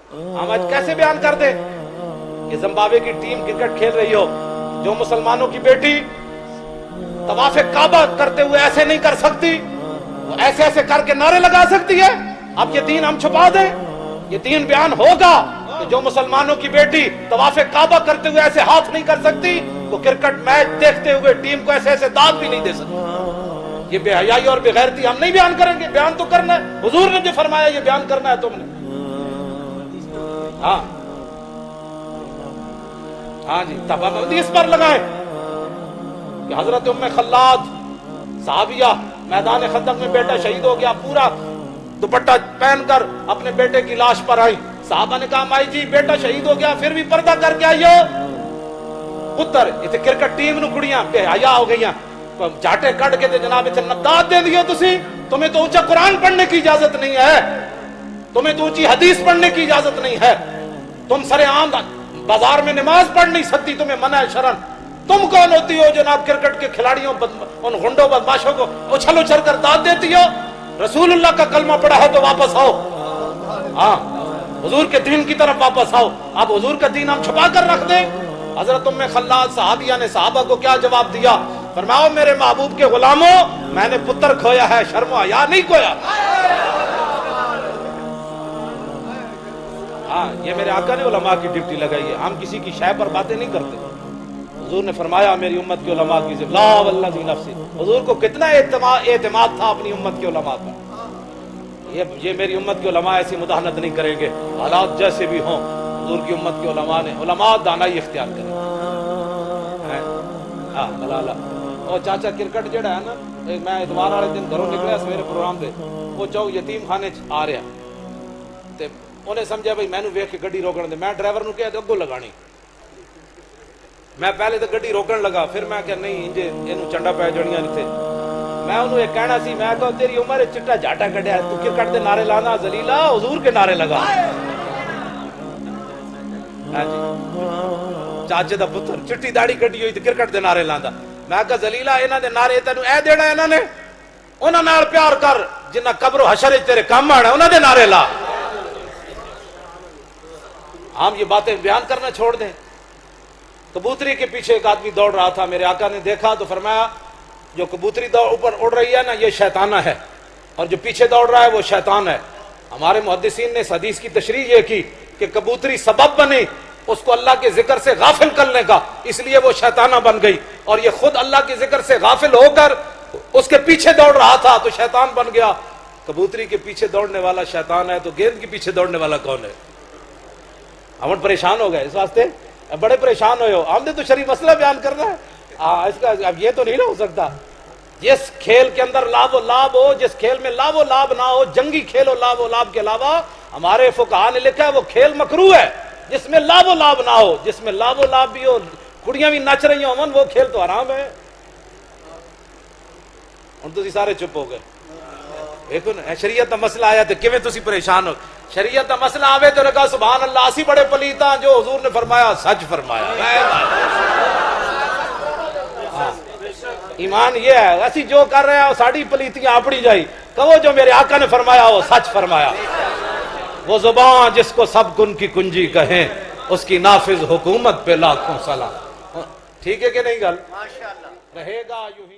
हम आज कैसे बयान कर दे कि जिम्बाब्वे की टीम क्रिकेट खेल रही हो, जो मुसलमानों की बेटी तवाफ़े काबा करते हुए ऐसे नहीं कर सकती, वो ऐसे ऐसे करके नारे लगा सकती है। अब ये दीन हम छुपा दें? ये दीन बयान होगा कि जो मुसलमानों की बेटी तवाफ़े काबा करते हुए ऐसे हाथ नहीं कर सकती, वो क्रिकेट मैच देखते हुए टीम को ऐसे ऐसे दाद भी नहीं दे सकती। ये बेहयाई और बेगैरती हम नहीं बयान करेंगे। बयान तो करना है, हुजूर ने जो फरमाया ये बयान करना है तुमने। हाँ हाँ जी, तब इस पर लगाए कि हजरत उम्मे खल्लाद साहबिया मैदान खंदक में बेटा शहीद हो गया, पूरा दुपट्टा पहनकर अपने बेटे की लाश पर आई। साहबा ने कहा माई जी बेटा शहीद हो गया, फिर भी पर्दा करके आइयो। पुत्र इतने क्रिकेट टीम नु कुड़ियां बेहया हो गई, जाटे कट के ते जनाब इतने दाद दे दियो तुसी। तुम्हें तो ऊंचा कुरान पढ़ने की इजाजत नहीं है, तुम्हें तो ऊंची हदीस पढ़ने की इजाजत नहीं है, तुम सरेआम बाजार में नमाज पढ़ नहीं सकती, तुम्हें मना है शरण। तुम कौन होती हो जनाब क्रिकेट के खिलाड़ियों उन गुंडों बदमाशों को उछल उछल कर दाद देती हो? रसूलुल्लाह का कलमा पढ़ा है तो वापस आओ, हाँ हुजूर के दीन की तरफ वापस आओ। अब हुजूर का दीन हम छुपा कर रख दें? हजरत उम्मे खल्लाद साहबिया ने साहबा को क्या जवाब दिया? फरमाओ मेरे महबूब के गुलामों, मैंने पुत्र खोया है, शर्म हया नहीं खोया। हाँ ये मेरे आका ने उलमा की ड्यूटी लगाई है, हम किसी की शय पर बातें नहीं करते। हुजूर ने फरमाया मेरी उम्मत के उलमा की ला वल्लज़ी नफ्सी। हुजूर को कितना एतमाद था अपनी उम्मत के उलमा पर। ये मेरी उम्मत के उलमा ऐसी मुदाहनत नहीं करेंगे, हालात जैसे भी हों। हुजूर की उम्मत के उलमा ने उलमा दानाई इख्तियार करें। हाँ मलाला और चाचा क्रिकेट जड़ा है ना, मैं इतवार वाले दिन घरों निकलिया सवेरे प्रोग्राम दे, वो चौक यतीम खाने आ रहा ते उन्हें समझा भाई मैनू वेख के गड्डी रोकने दे। मैं ड्राइवर नूं कहा अगों लगानी, मैं पहले तो गड्डी रोकन लगा, फिर मैं क्या नहीं इंजे इनू चंडा पै जड़ियां इत्थे। मैं उन्होंने एक कहना सी, मैं कहा तेरी उम्र चिट्टा झाटा कढ़िया, तू क्रिकेट दे नारे लाना जलीला, हुजूर के नारे लगा। चाचे दा पुत्र चिट्टी दाढ़ी कढ़ी हुई क्रिकेट दे नारे लांदा। मैं कहा जलीला इन्हां दे नारे तेनू ए देना, इन्हां ने उन्हां नाल प्यार कर जिन्हां कब्र हशर तेरे काम आना, उन्हां दे नारे ला। हम ये बातें बयान करना छोड़ दें। कबूतरी के पीछे एक आदमी दौड़ रहा था, मेरे आका ने देखा तो फरमाया जो कबूतरी ऊपर उड़ रही है ना ये शैताना है, और जो पीछे दौड़ रहा है वो शैतान है। हमारे मुहद्दिसीन ने इस हदीस की तशरीह ये की कि कबूतरी सबब बनी उसको अल्लाह के जिक्र से गाफिल करने का, इसलिए वो शैताना बन गई, और ये खुद अल्लाह के जिक्र से गाफिल होकर उसके पीछे दौड़ रहा था तो शैतान बन गया। कबूतरी के पीछे दौड़ने वाला शैतान है तो गेंद के पीछे दौड़ने वाला कौन है? हम परेशान हो गए, इस वास्ते बड़े परेशान हो। हमने तो शरीफ मसला बयान करना है, इसका अब ये तो नहीं ना हो सकता। जिस खेल के अंदर लाभो लाभ हो, जिस खेल में लाभो लाभ ना हो, जंगी खेल हो लाभो लाभ के अलावा, हमारे फुकहा ने लिखा है वो खेल मकरू है जिसमें लाभो लाभ ना हो। जिसमें लाभो लाभ भी हो, कुड़ियां भी नच रही हो, वो खेल तो हराम है। हुण तुसीं सारे चुप हो गए। देखो ना शरीयत का मसला आया तो किवें तुसीं परेशान हो। शरीयत का मसला आवे तो लगा सुभान अल्लाह असी बड़े पलीता, जो हुजूर ने फरमाया सच फरमाया। ईमान ये है असी जो कर रहे हैं साड़ी पलीतियां अपनी जाई, कहो जो मेरे आका ने फरमाया वो सच फरमाया। वो जुबान जिसको सब गुन की कुंजी कहें, उसकी नाफिज हुकूमत पे लाखों सलाम। ठीक है कि नहीं गल? माशाअल्लाह रहेगा यूं ही।